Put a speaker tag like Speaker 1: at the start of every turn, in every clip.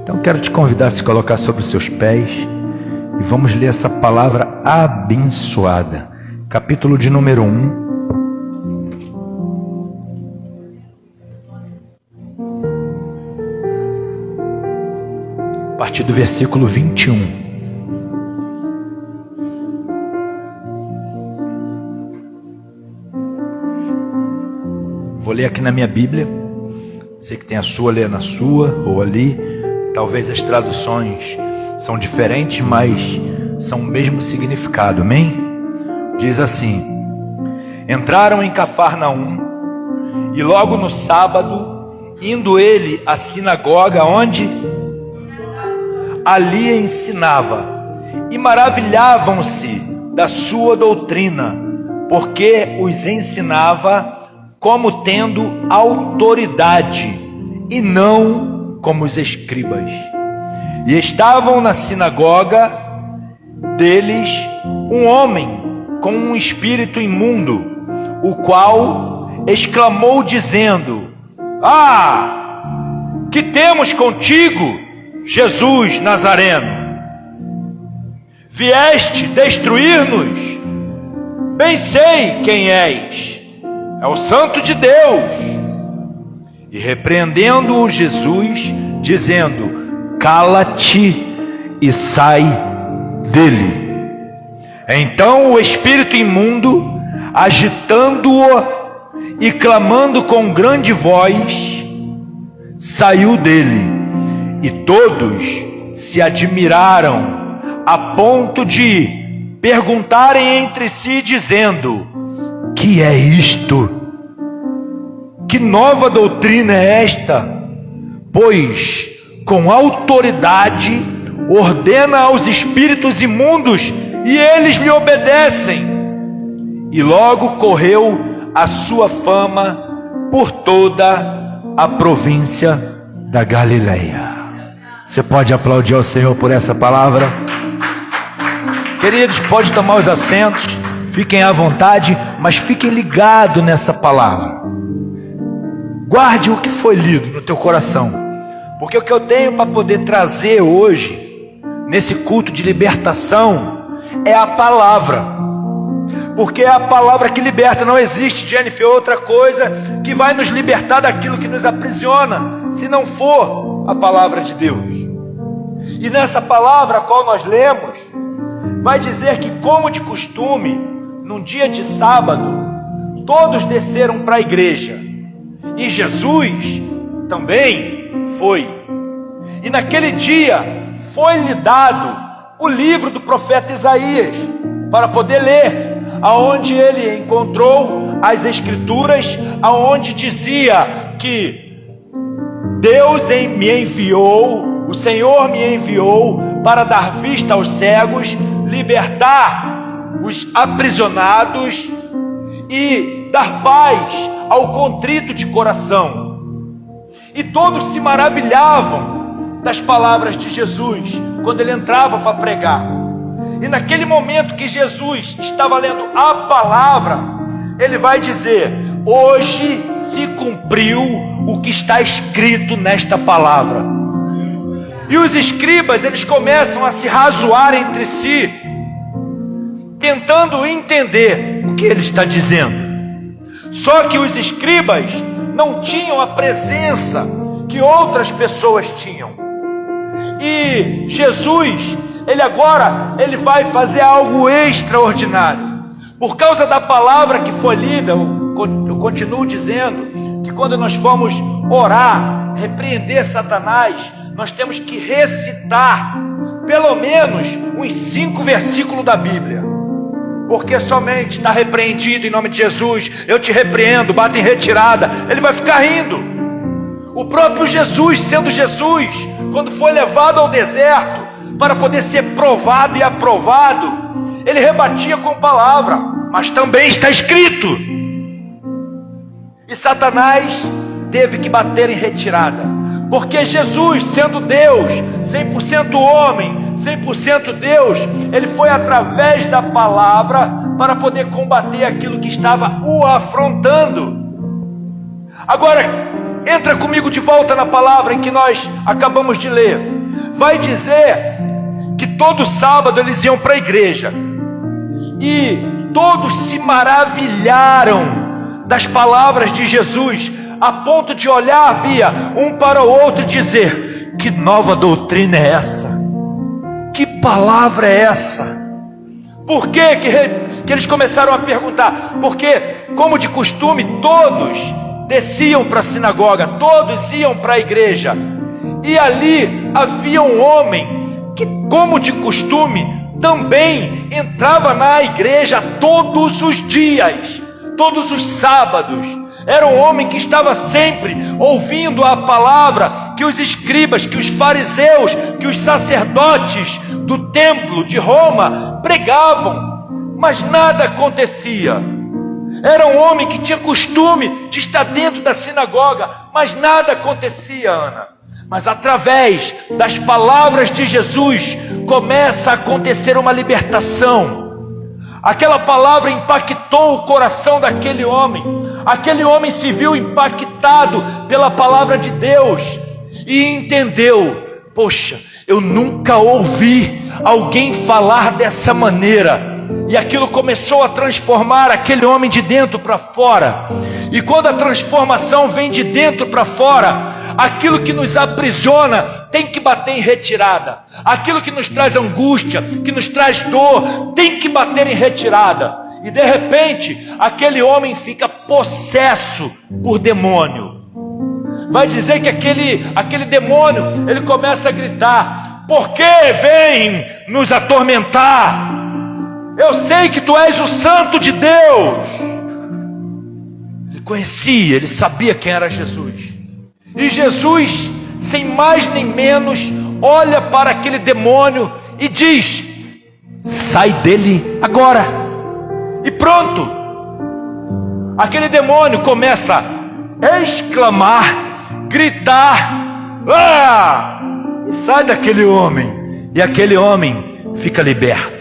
Speaker 1: Então quero te convidar a se colocar sobre os seus pés e vamos ler essa palavra abençoada. Capítulo de número 1. A partir do versículo 21. Vou ler aqui na minha Bíblia. Você que tem a sua, lê na sua ou ali. Talvez as traduções são diferentes, mas são o mesmo significado, amém? Diz assim: entraram em Cafarnaum, e logo no sábado, indo ele à sinagoga, onde? Ali ensinava, e maravilhavam-se da sua doutrina, porque os ensinava como tendo autoridade, e não como os escribas. E estavam na sinagoga deles um homem com um espírito imundo, o qual exclamou dizendo: que temos contigo, Jesus Nazareno? Vieste destruir-nos? Bem sei quem és, é o Santo de Deus. E repreendendo-o Jesus, dizendo: cala-te e sai dele. Então o espírito imundo, agitando-o e clamando com grande voz, saiu dele. E todos se admiraram, a ponto de perguntarem entre si, dizendo: que é isto? Que nova doutrina é esta? Pois com autoridade ordena aos espíritos imundos, e eles lhe obedecem. E logo correu a sua fama por toda a província da Galileia. Você pode aplaudir ao Senhor por essa palavra? Queridos, pode tomar os assentos, fiquem à vontade, mas fiquem ligados nessa palavra. Guarde o que foi lido no teu coração, porque o que eu tenho para poder trazer hoje, nesse culto de libertação, é a palavra. Porque é a palavra que liberta. Não existe, Jennifer, outra coisa que vai nos libertar daquilo que nos aprisiona, se não for a palavra de Deus. E nessa palavra a qual nós lemos, vai dizer que, como de costume, num dia de sábado, todos desceram para a igreja. E Jesus também foi. E naquele dia foi-lhe dado o livro do profeta Isaías, para poder ler, aonde ele encontrou as escrituras, aonde dizia que Deus me enviou, o Senhor me enviou para dar vista aos cegos, libertar os aprisionados e dar paz ao contrito de coração. E todos se maravilhavam das palavras de Jesus quando ele entrava para pregar. E naquele momento que Jesus estava lendo a palavra, ele vai dizer: hoje se cumpriu o que está escrito nesta palavra. E os escribas, eles começam a se razoar entre si, tentando entender o que ele está dizendo. Só que os escribas não tinham a presença que outras pessoas tinham. E Jesus, ele vai fazer algo extraordinário. Por causa da palavra que foi lida, eu continuo dizendo que quando nós formos orar, repreender Satanás, nós temos que recitar pelo menos uns 5 versículos da Bíblia. Porque somente está repreendido em nome de Jesus, eu te repreendo, bata em retirada, ele vai ficar rindo. O próprio Jesus, sendo Jesus, quando foi levado ao deserto para poder ser provado e aprovado, ele rebatia com palavra, mas também está escrito. E Satanás teve que bater em retirada, porque Jesus, sendo Deus, 100% homem, 100% Deus, ele foi através da palavra para poder combater aquilo que estava o afrontando. Agora, entra comigo de volta na palavra em que nós acabamos de ler. vai dizer que todo sábado eles iam para a igreja, e todos se maravilharam das palavras de Jesus, a ponto de olhar, Bia, um para o outro e dizer: que nova doutrina é essa? Que palavra é essa? Por que eles começaram a perguntar? Porque, como de costume, todos desciam para a sinagoga, todos iam para a igreja, e ali havia um homem que, como de costume, também entrava na igreja todos os dias, todos os sábados. Era um homem que estava sempre ouvindo a palavra que os escribas, que os fariseus, que os sacerdotes do templo de Roma pregavam, mas nada acontecia. Era um homem que tinha costume de estar dentro da sinagoga, mas nada acontecia, Ana. Mas através das palavras de Jesus começa a acontecer uma libertação. Aquela palavra impactou o coração daquele homem. Aquele homem se viu impactado pela palavra de Deus e entendeu: poxa, eu nunca ouvi alguém falar dessa maneira. E aquilo começou a transformar aquele homem de dentro para fora. E quando a transformação vem de dentro para fora, aquilo que nos aprisiona tem que bater em retirada. Aquilo que nos traz angústia, que nos traz dor, tem que bater em retirada. E de repente, aquele homem fica possesso por demônio. Vai dizer que aquele demônio, ele começa a gritar: por que vem nos atormentar? Eu sei que tu és o Santo de Deus. Ele conhecia, ele sabia quem era Jesus. E Jesus, sem mais nem menos, olha para aquele demônio e diz: sai dele agora. E pronto. Aquele demônio começa a exclamar, gritar, e sai daquele homem. E aquele homem fica liberto.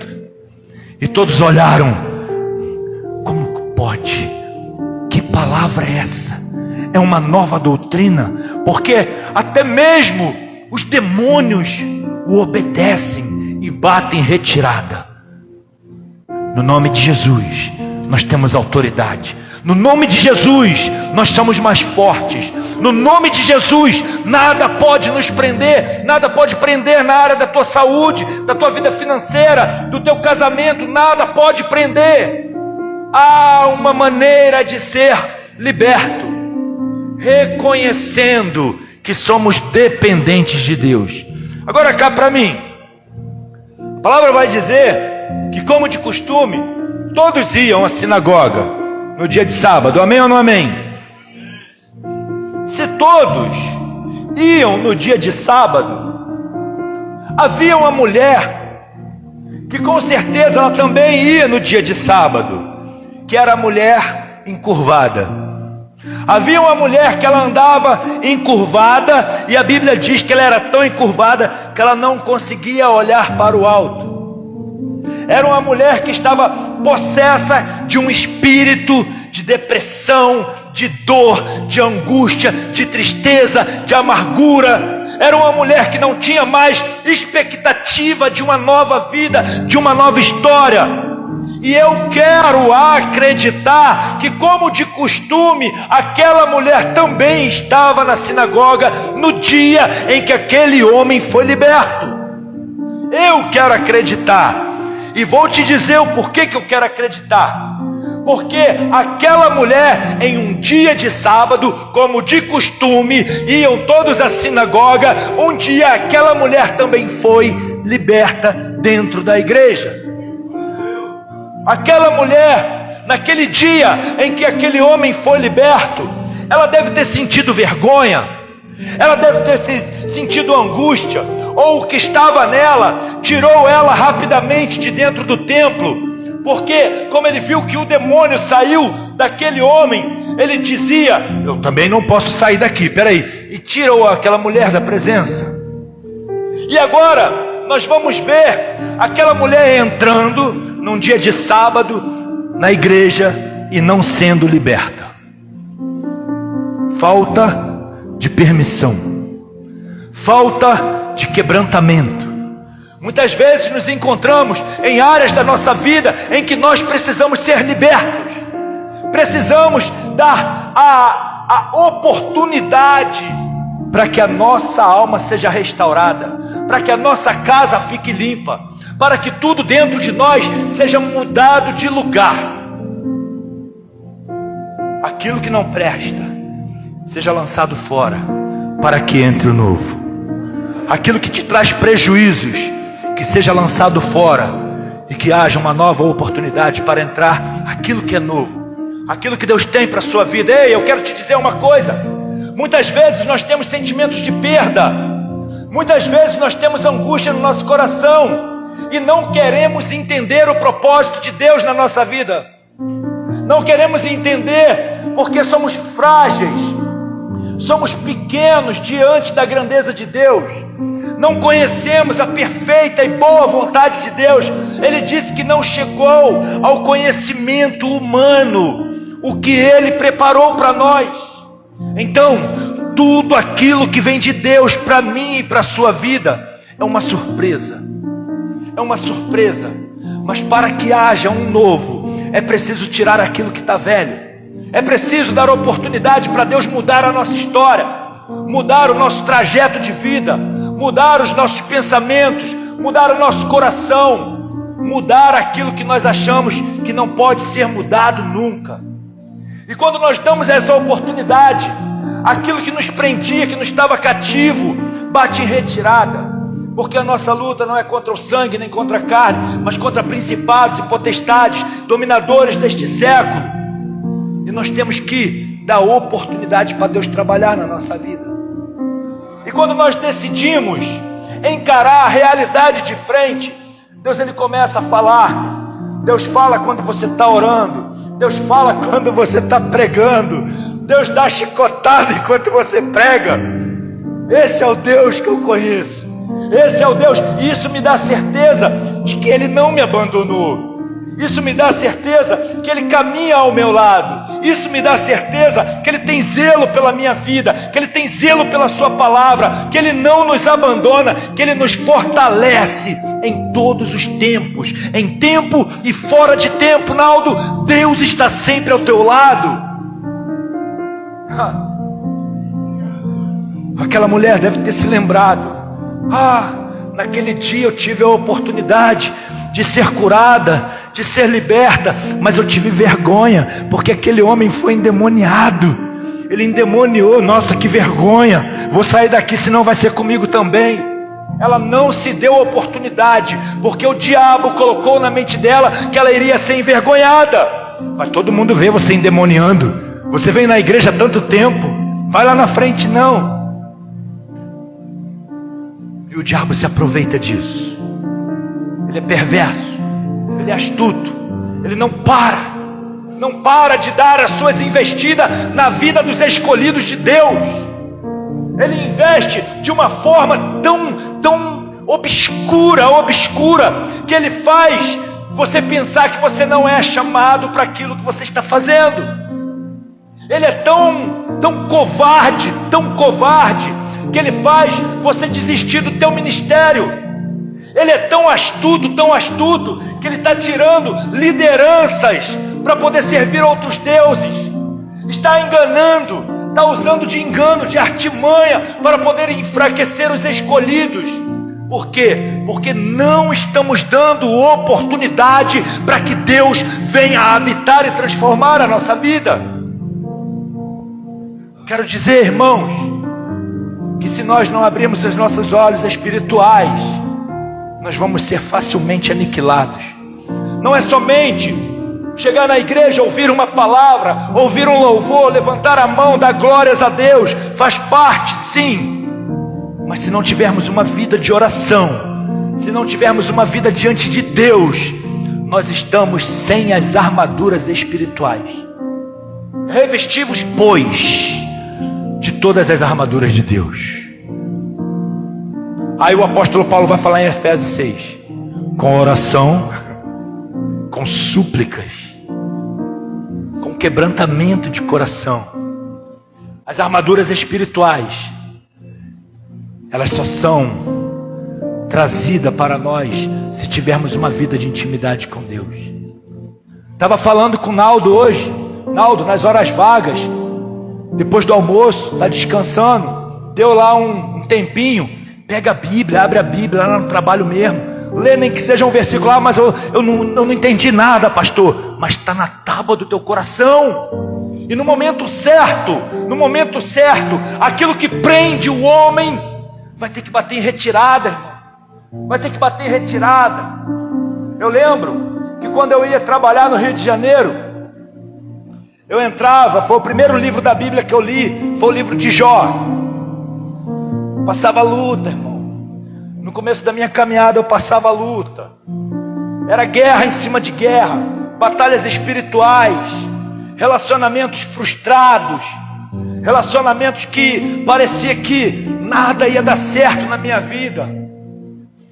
Speaker 1: E todos olharam: como pode? Que palavra é essa? É uma nova doutrina, porque até mesmo os demônios o obedecem e batem retirada. No nome de Jesus, nós temos autoridade. No nome de Jesus, nós somos mais fortes. No nome de Jesus, nada pode nos prender. Nada pode prender na área da tua saúde, da tua vida financeira, do teu casamento. Nada pode prender. Há uma maneira de ser liberto, reconhecendo que somos dependentes de Deus. Agora cá para mim, a palavra vai dizer que, como de costume, todos iam à sinagoga no dia de sábado. Amém ou não amém? Se todos iam no dia de sábado, havia uma mulher que com certeza ela também ia no dia de sábado, que era a mulher encurvada. Havia uma mulher que ela andava encurvada, e a Bíblia diz que ela era tão encurvada que ela não conseguia olhar para o alto. Era uma mulher que estava possessa de um espírito de depressão, de dor, de angústia, de tristeza, de amargura. Era uma mulher que não tinha mais expectativa de uma nova vida, de uma nova história. E eu quero acreditar que, como de costume, aquela mulher também estava na sinagoga no dia em que aquele homem foi liberto. Eu quero acreditar. E vou te dizer o porquê que eu quero acreditar. Porque aquela mulher, em um dia de sábado, como de costume, iam todos à sinagoga. Um dia aquela mulher também foi liberta dentro da igreja. Aquela mulher, naquele dia em que aquele homem foi liberto, ela deve ter sentido vergonha, ela deve ter sentido angústia, ou o que estava nela tirou ela rapidamente de dentro do templo. Porque, como ele viu que o demônio saiu daquele homem, ele dizia: eu também não posso sair daqui, peraí. E tirou aquela mulher da presença. E agora nós vamos ver aquela mulher entrando num dia de sábado na igreja e não sendo liberta. Falta de permissão, falta de quebrantamento. Muitas vezes nos encontramos em áreas da nossa vida em que nós precisamos ser libertos. Precisamos dar a oportunidade para que a nossa alma seja restaurada, para que a nossa casa fique limpa, para que tudo dentro de nós seja mudado de lugar. Aquilo que não presta seja lançado fora, para que entre o novo. Aquilo que te traz prejuízos, que seja lançado fora, e que haja uma nova oportunidade para entrar aquilo que é novo, aquilo que Deus tem para a sua vida. Ei, eu quero te dizer uma coisa: muitas vezes nós temos sentimentos de perda, muitas vezes nós temos angústia no nosso coração, e não queremos entender o propósito de Deus na nossa vida. Não queremos entender porque somos frágeis, somos pequenos diante da grandeza de Deus. Não conhecemos a perfeita e boa vontade de Deus. Ele disse que não chegou ao conhecimento humano o que Ele preparou para nós. Então, tudo aquilo que vem de Deus para mim e para a sua vida é uma surpresa. É uma surpresa. Mas para que haja um novo, é preciso tirar aquilo que está velho. É preciso dar oportunidade para Deus mudar a nossa história, mudar o nosso trajeto de vida, mudar os nossos pensamentos, mudar o nosso coração, mudar aquilo que nós achamos que não pode ser mudado nunca. E quando nós damos essa oportunidade, aquilo que nos prendia, que nos estava cativo, bate em retirada. Porque a nossa luta não é contra o sangue nem contra a carne, mas contra principados e potestades, dominadores deste século. E nós temos que dar oportunidade para Deus trabalhar na nossa vida. E quando nós decidimos encarar a realidade de frente, Deus ele começa a falar. Deus fala quando você está orando, Deus fala quando você está pregando, Deus dá chicotada enquanto você prega. Esse é o Deus que eu conheço. Esse é o Deus, e isso me dá certeza de que Ele não me abandonou. Isso me dá certeza que Ele caminha ao meu lado. Isso me dá certeza que Ele tem zelo pela minha vida, que Ele tem zelo pela sua palavra, que Ele não nos abandona, que Ele nos fortalece em todos os tempos, em tempo e fora de tempo. Naldo, Deus está sempre ao teu lado. Aquela mulher deve ter se lembrado: naquele dia eu tive a oportunidade de ser curada, de ser liberta, mas eu tive vergonha, porque aquele homem foi endemoniado. Ele endemoniou. Nossa, que vergonha, vou sair daqui, senão vai ser comigo também. Ela não se deu a oportunidade, porque o diabo colocou na mente dela que ela iria ser envergonhada. Vai todo mundo ver você endemoniando. Você vem na igreja há tanto tempo, vai lá na frente. Não. E o diabo se aproveita disso. Ele é perverso, ele é astuto, ele não para de dar as suas investidas na vida dos escolhidos de Deus. Ele investe de uma forma tão obscura, que ele faz você pensar que você não é chamado para aquilo que você está fazendo. Ele é tão covarde, que ele faz você desistir do teu ministério. Ele é tão astuto, que ele está tirando lideranças para poder servir outros deuses. Está enganando, está usando de engano, de artimanha, para poder enfraquecer os escolhidos. Por quê? Porque não estamos dando oportunidade para que Deus venha habitar e transformar a nossa vida. Quero dizer, irmãos, que se nós não abrirmos os nossos olhos espirituais, nós vamos ser facilmente aniquilados. Não é somente chegar na igreja, ouvir uma palavra, ouvir um louvor, levantar a mão, dar glórias a Deus, faz parte, sim. Mas se não tivermos uma vida de oração, se não tivermos uma vida diante de Deus, nós estamos sem as armaduras espirituais. Revestivos, pois, de todas as armaduras de Deus. Aí o apóstolo Paulo vai falar em Efésios 6: com oração, com súplicas, com quebrantamento de coração. As armaduras espirituais, elas só são trazidas para nós se tivermos uma vida de intimidade com Deus. Estava falando com o Naldo hoje. Naldo, nas horas vagas, depois do almoço, está descansando, deu lá um tempinho, pega a Bíblia, abre a Bíblia lá no trabalho mesmo, lê nem que seja um versículo lá, mas eu não entendi nada, pastor, mas está na tábua do teu coração. E no momento certo, aquilo que prende o homem vai ter que bater em retirada, irmão. Vai ter que bater em retirada. Eu lembro que quando eu ia trabalhar no Rio de Janeiro, eu entrava, foi o primeiro livro da Bíblia que eu li, foi o livro de Jó. Passava luta, irmão. No começo da minha caminhada eu passava luta. Era guerra em cima de guerra, batalhas espirituais, relacionamentos frustrados, relacionamentos que parecia que nada ia dar certo na minha vida.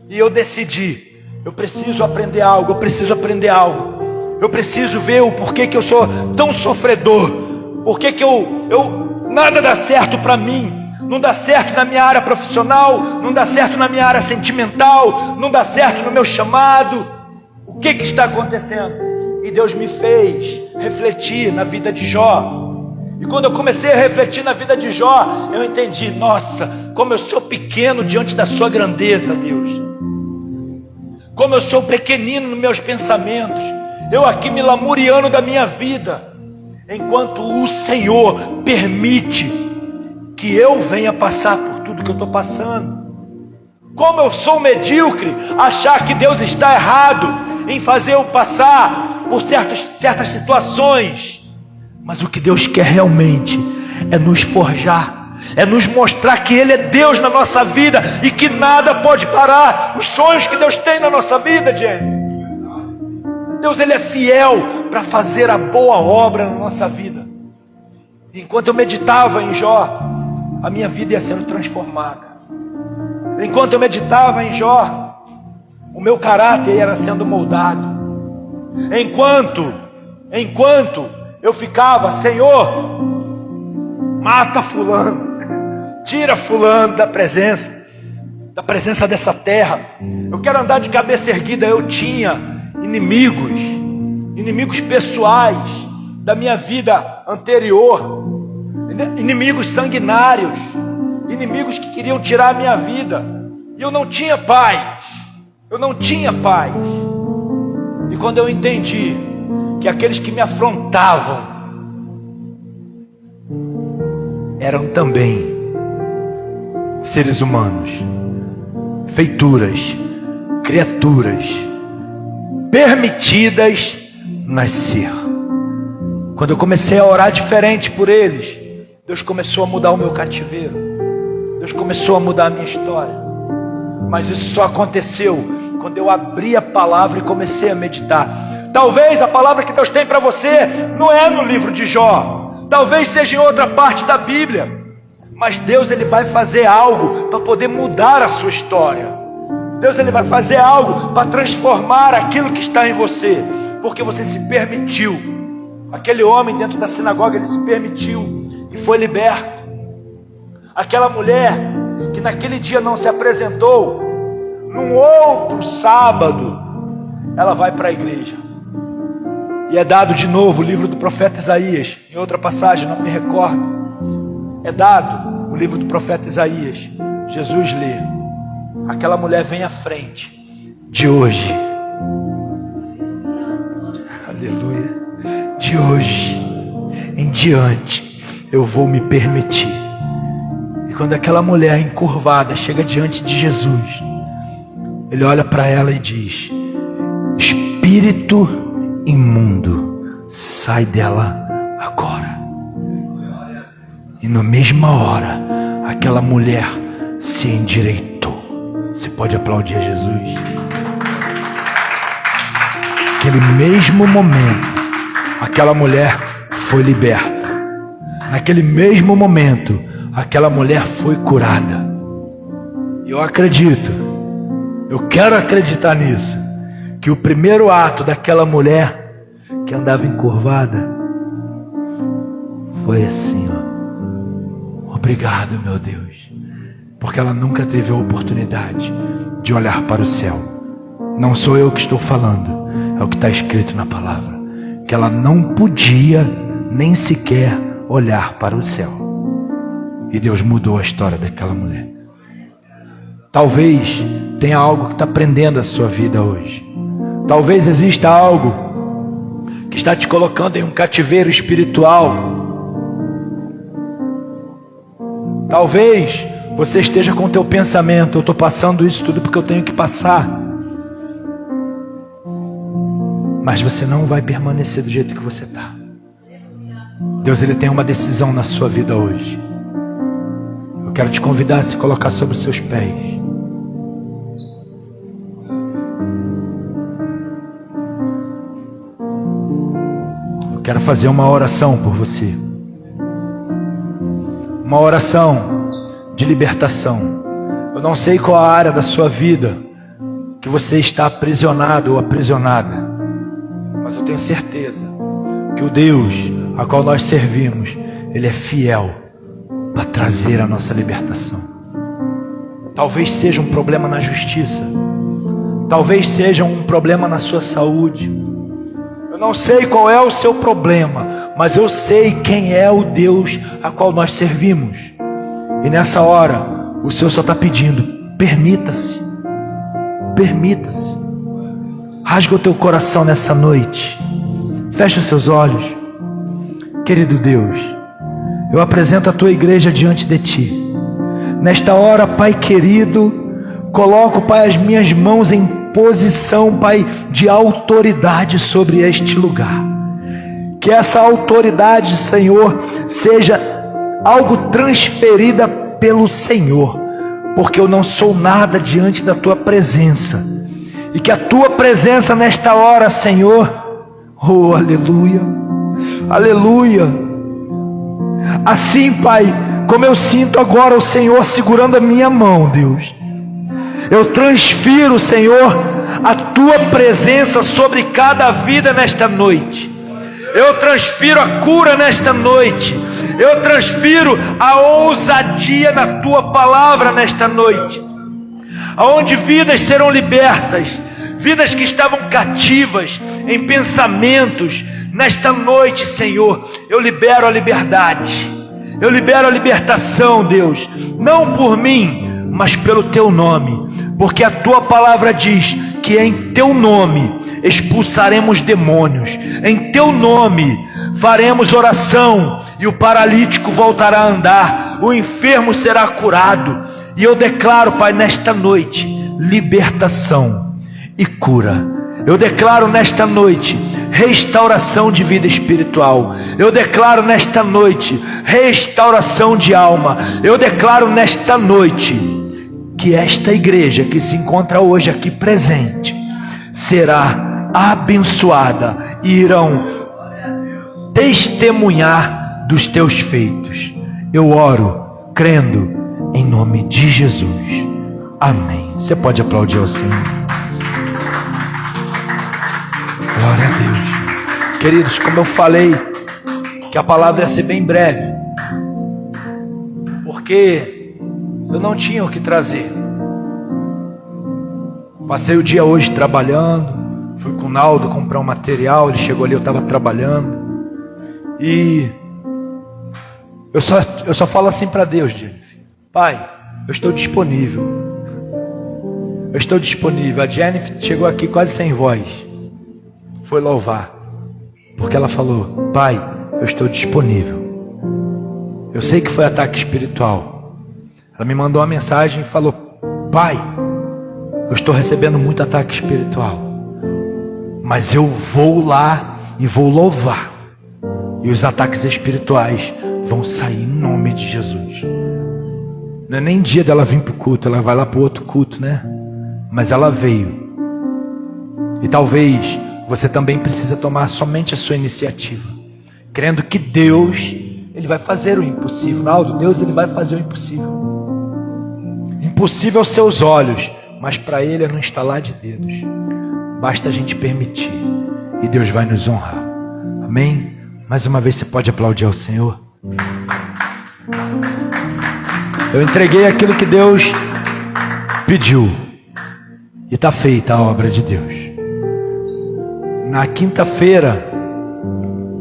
Speaker 1: E eu decidi, eu preciso aprender algo, eu preciso ver o porquê que eu sou tão sofredor, porquê que nada dá certo para mim. Não dá certo na minha área profissional, não dá certo na minha área sentimental, não dá certo no meu chamado. O que está acontecendo? E Deus me fez refletir na vida de Jó. E quando eu comecei a refletir na vida de Jó, eu entendi, nossa, como eu sou pequeno diante da sua grandeza, Deus. Como eu sou pequenino nos meus pensamentos. Eu aqui me lamuriando da minha vida, enquanto o Senhor permite que eu venha passar por tudo que eu estou passando. Como eu sou medíocre, achar que Deus está errado em fazer eu passar por certas situações. Mas o que Deus quer realmente é nos forjar, é nos mostrar que Ele é Deus na nossa vida e que nada pode parar os sonhos que Deus tem na nossa vida, gente. Deus, Ele é fiel para fazer a boa obra na nossa vida. Enquanto eu meditava em Jó, a minha vida ia sendo transformada. Enquanto eu meditava em Jó, o meu caráter era sendo moldado. Enquanto eu ficava, Senhor, mata fulano, tira fulano da presença dessa terra. Eu quero andar de cabeça erguida. Eu tinha inimigos pessoais da minha vida anterior, inimigos sanguinários, inimigos que queriam tirar a minha vida, e eu não tinha paz. E quando eu entendi que aqueles que me afrontavam eram também seres humanos, feituras, criaturas permitidas nascer. Quando eu comecei a orar diferente por eles, Deus começou a mudar o meu cativeiro. Deus começou a mudar a minha história. Mas isso só aconteceu quando eu abri a palavra e comecei a meditar. Talvez a palavra que Deus tem para você não é no livro de Jó, talvez seja em outra parte da Bíblia, mas Deus, Ele vai fazer algo para poder mudar a sua história. Deus, Ele vai fazer algo para transformar aquilo que está em você, porque você se permitiu. Aquele homem dentro da sinagoga, ele se permitiu e foi liberto. Aquela mulher que naquele dia não se apresentou, num outro sábado, ela vai para a igreja. E é dado de novo o livro do profeta Isaías. Em outra passagem, não me recordo, é dado o livro do profeta Isaías. Jesus lê: aquela mulher vem à frente. De hoje, aleluia, de hoje em diante eu vou me permitir. E quando aquela mulher encurvada chega diante de Jesus, Ele olha para ela e diz: espírito imundo, sai dela agora. E na mesma hora, aquela mulher se endireitou. Você pode aplaudir a Jesus? Naquele mesmo momento, aquela mulher foi liberta. Naquele mesmo momento, aquela mulher foi curada. E eu acredito, eu quero acreditar nisso, que o primeiro ato daquela mulher que andava encurvada foi assim, ó: obrigado, meu Deus, porque ela nunca teve a oportunidade de olhar para o céu. Não sou eu que estou falando, é o que está escrito na palavra, que ela não podia nem sequer olhar para o céu. E Deus mudou a história daquela mulher. Talvez tenha algo que está prendendo a sua vida hoje. Talvez exista algo que está te colocando em um cativeiro espiritual. Talvez você esteja com o teu pensamento: eu estou passando isso tudo porque eu tenho que passar. Mas você não vai permanecer do jeito que você está. Deus, Ele tem uma decisão na sua vida hoje. Eu quero te convidar a se colocar sobre os seus pés. Eu quero fazer uma oração por você. Uma oração de libertação. Eu não sei qual a área da sua vida que você está aprisionado ou aprisionada, mas eu tenho certeza que o Deus a qual nós servimos, Ele é fiel para trazer a nossa libertação. Talvez seja um problema na justiça, talvez seja um problema na sua saúde. Eu não sei qual é o seu problema, mas eu sei quem é o Deus a qual nós servimos. E nessa hora, o Senhor só está pedindo: permita-se, permita-se. Rasga o teu coração nessa noite, fecha os seus olhos. Querido Deus, eu apresento a tua igreja diante de ti. Nesta hora, Pai querido, coloco, Pai, as minhas mãos em posição, Pai, de autoridade sobre este lugar. Que essa autoridade, Senhor, seja algo transferida pelo Senhor, porque eu não sou nada diante da tua presença. E que a tua presença nesta hora, Senhor, oh, aleluia, aleluia. Assim, Pai, como eu sinto agora o Senhor segurando a minha mão, Deus, eu transfiro, Senhor, a tua presença sobre cada vida nesta noite. Eu transfiro a cura nesta noite. Eu transfiro a ousadia na tua palavra nesta noite, aonde vidas serão libertas, vidas que estavam cativas em pensamentos. Nesta noite, Senhor, eu libero a liberdade, eu libero a libertação, Deus, não por mim, mas pelo teu nome, porque a tua palavra diz que em teu nome expulsaremos demônios, em teu nome faremos oração e o paralítico voltará a andar, o enfermo será curado. E eu declaro, Pai, nesta noite, libertação e cura. Eu declaro nesta noite restauração de vida espiritual. Eu declaro nesta noite restauração de alma. Eu declaro nesta noite que esta igreja que se encontra hoje aqui presente será abençoada e irão testemunhar dos teus feitos. Eu oro crendo em nome de Jesus. Amém. Você pode aplaudir ao Senhor. Glória a Deus. Queridos, como eu falei, que a palavra ia ser bem breve, porque eu não tinha o que trazer. Passei o dia hoje trabalhando, fui com o Naldo comprar um material, ele chegou ali, eu estava trabalhando, e eu só falo assim para Deus, Jennifer: Pai, eu estou disponível. Eu estou disponível. A Jennifer chegou aqui quase sem voz, foi louvar, porque ela falou: Pai, eu estou disponível. Eu sei que foi ataque espiritual. Ela me mandou uma mensagem e falou: Pai, eu estou recebendo muito ataque espiritual, mas eu vou lá e vou louvar, e os ataques espirituais vão sair em nome de Jesus. Não é nem dia dela vir para o culto, ela vai lá para o outro culto, né? Mas ela veio. E talvez você também precisa tomar somente a sua iniciativa, crendo que Deus, Ele vai fazer o impossível. Naldo, Deus, Ele vai fazer o impossível. Impossível aos seus olhos, mas para Ele é no estalar de dedos. Basta a gente permitir, e Deus vai nos honrar. Amém? Mais uma vez você pode aplaudir ao Senhor. Eu entreguei aquilo que Deus pediu. E está feita a obra de Deus. Na quinta-feira,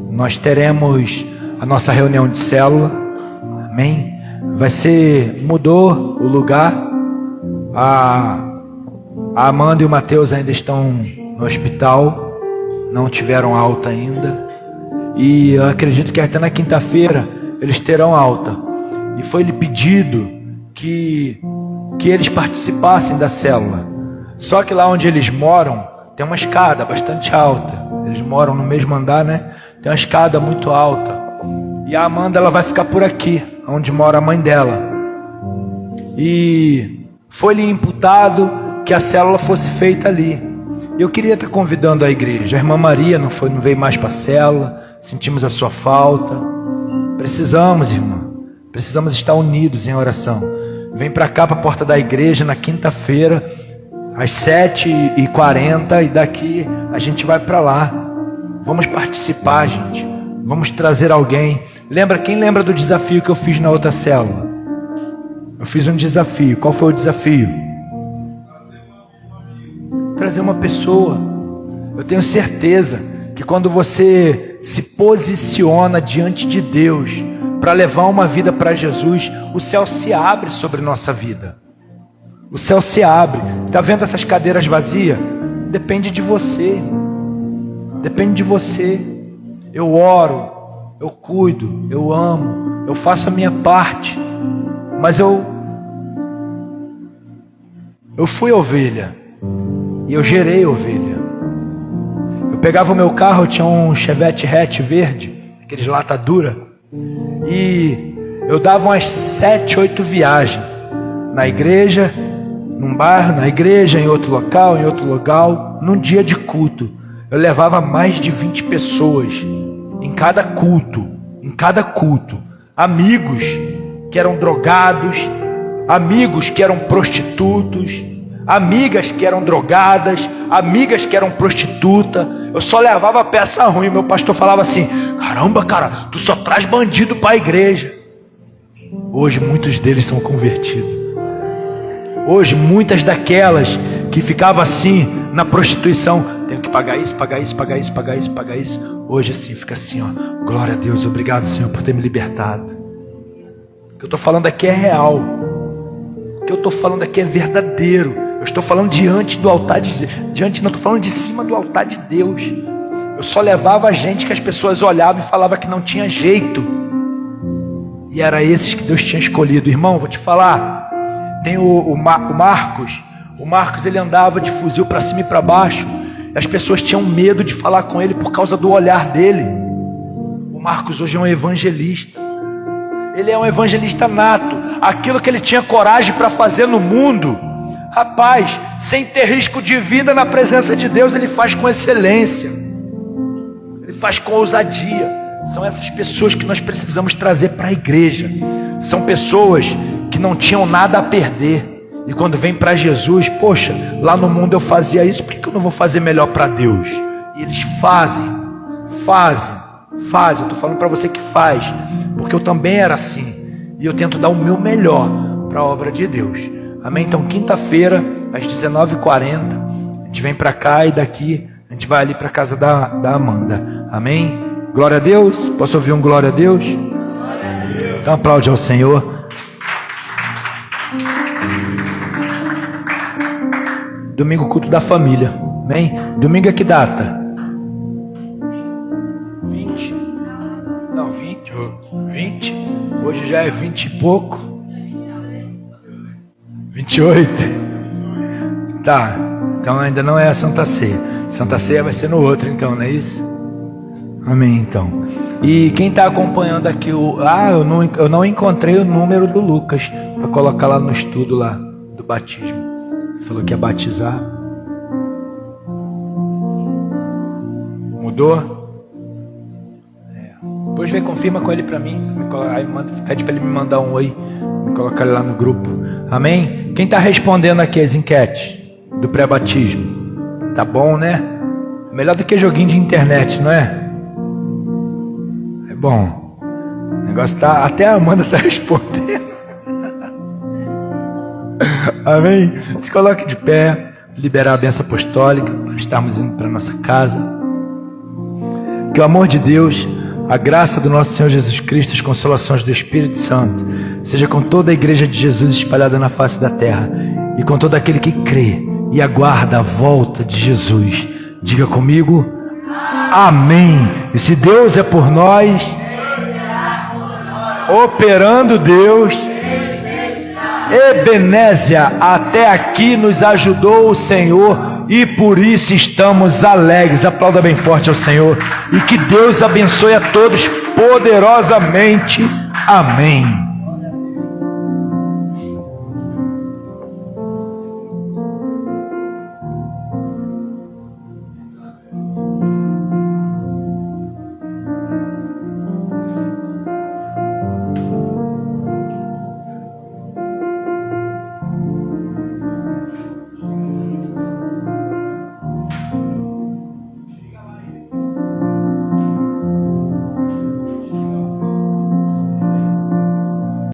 Speaker 1: nós teremos a nossa reunião de célula. Amém? Mudou o lugar. A Amanda e o Mateus ainda estão no hospital. Não tiveram alta ainda. E eu acredito que até na quinta-feira eles terão alta. E foi-lhe pedido que eles participassem da célula. Só que lá onde eles moram, tem uma escada bastante alta. Eles moram no mesmo andar, né? Tem uma escada muito alta. E a Amanda, ela vai ficar por aqui, onde mora a mãe dela. E foi-lhe imputado que a célula fosse feita ali. Eu queria estar convidando a igreja. A irmã Maria não veio mais para a célula. Sentimos a sua falta. Precisamos, irmã. Precisamos estar unidos em oração. Vem para cá, para a porta da igreja, na quinta-feira, às 7h40, e daqui a gente vai para lá. Vamos participar, gente. Vamos trazer alguém. Quem lembra do desafio que eu fiz na outra célula? Eu fiz um desafio. Qual foi o desafio? Trazer uma pessoa. Eu tenho certeza que quando você se posiciona diante de Deus para levar uma vida para Jesus, o céu se abre sobre nossa vida. O céu se abre. Está vendo essas cadeiras vazias? Depende de você. Depende de você. Eu oro, eu cuido, eu amo, eu faço a minha parte. Mas eu fui ovelha. E eu gerei ovelha. Eu pegava o meu carro, eu tinha um Chevette hatch verde, aqueles lata dura. E eu dava umas 7, 8 viagens. Na igreja, num bairro, na igreja, em outro local, num dia de culto. Eu levava mais de 20 pessoas em cada culto. Amigos que eram drogados, amigos que eram prostitutos, amigas que eram drogadas, amigas que eram prostituta. Eu só levava peça ruim. Meu pastor falava assim: caramba, cara, tu só traz bandido para a igreja. Hoje muitos deles são convertidos. Hoje muitas daquelas que ficavam assim na prostituição, tenho que pagar isso, pagar isso, pagar isso, pagar isso, pagar isso. Hoje assim, fica assim, ó: glória a Deus, obrigado, Senhor, por ter me libertado. O que eu estou falando aqui é real. O que eu estou falando aqui é verdadeiro. Eu estou falando diante do altar não estou falando de cima do altar de Deus. Eu só levava a gente que as pessoas olhavam e falavam que não tinha jeito. E era esses que Deus tinha escolhido. Irmão, vou te falar. Tem o Marcos. O Marcos, ele andava de fuzil para cima e para baixo. E as pessoas tinham medo de falar com ele por causa do olhar dele. O Marcos hoje é um evangelista. Ele é um evangelista nato. Aquilo que ele tinha coragem para fazer no mundo, rapaz, sem ter risco de vida na presença de Deus, ele faz com excelência. Ele faz com ousadia. São essas pessoas que nós precisamos trazer para a igreja. São pessoas que não tinham nada a perder. E quando vem para Jesus, poxa, lá no mundo eu fazia isso, por que eu não vou fazer melhor para Deus? E eles fazem. Eu estou falando para você que faz, porque eu também era assim. E eu tento dar o meu melhor para a obra de Deus. Amém? Então quinta-feira, às 19h40, a gente vem para cá e daqui a gente vai ali para a casa da Amanda. Amém? Glória a Deus. Posso ouvir um glória a Deus? Então aplaude ao Senhor. Domingo, culto da família. Amém? Domingo é que data? 20? Não, 20. 20. Hoje já é 20 e pouco. 28. Tá. Então ainda não é a Santa Ceia. Santa Ceia vai ser no outro, então, não é isso? Amém, então. E quem está acompanhando aqui eu não encontrei o número do Lucas para colocar lá no estudo lá do batismo. Ele falou que ia batizar. Mudou? Depois vem, confirma com ele para mim. Aí pede para ele me mandar um oi, me colocar ele lá no grupo. Amém? Quem está respondendo aqui as enquetes do pré-batismo? Tá bom, né? Melhor do que joguinho de internet, não é? É bom. O negócio tá. Até a Amanda está respondendo. Amém? Se coloque de pé, liberar a bênção apostólica, para estarmos indo para nossa casa. Que o amor de Deus, a graça do nosso Senhor Jesus Cristo, as consolações do Espírito Santo, seja com toda a igreja de Jesus espalhada na face da terra, e com todo aquele que crê e aguarda a volta de Jesus. Diga comigo, amém. E se Deus é por nós, operando Deus, Ebenézia, até aqui nos ajudou o Senhor e por isso estamos alegres. Aplauda bem forte ao Senhor e que Deus abençoe a todos poderosamente. Amém.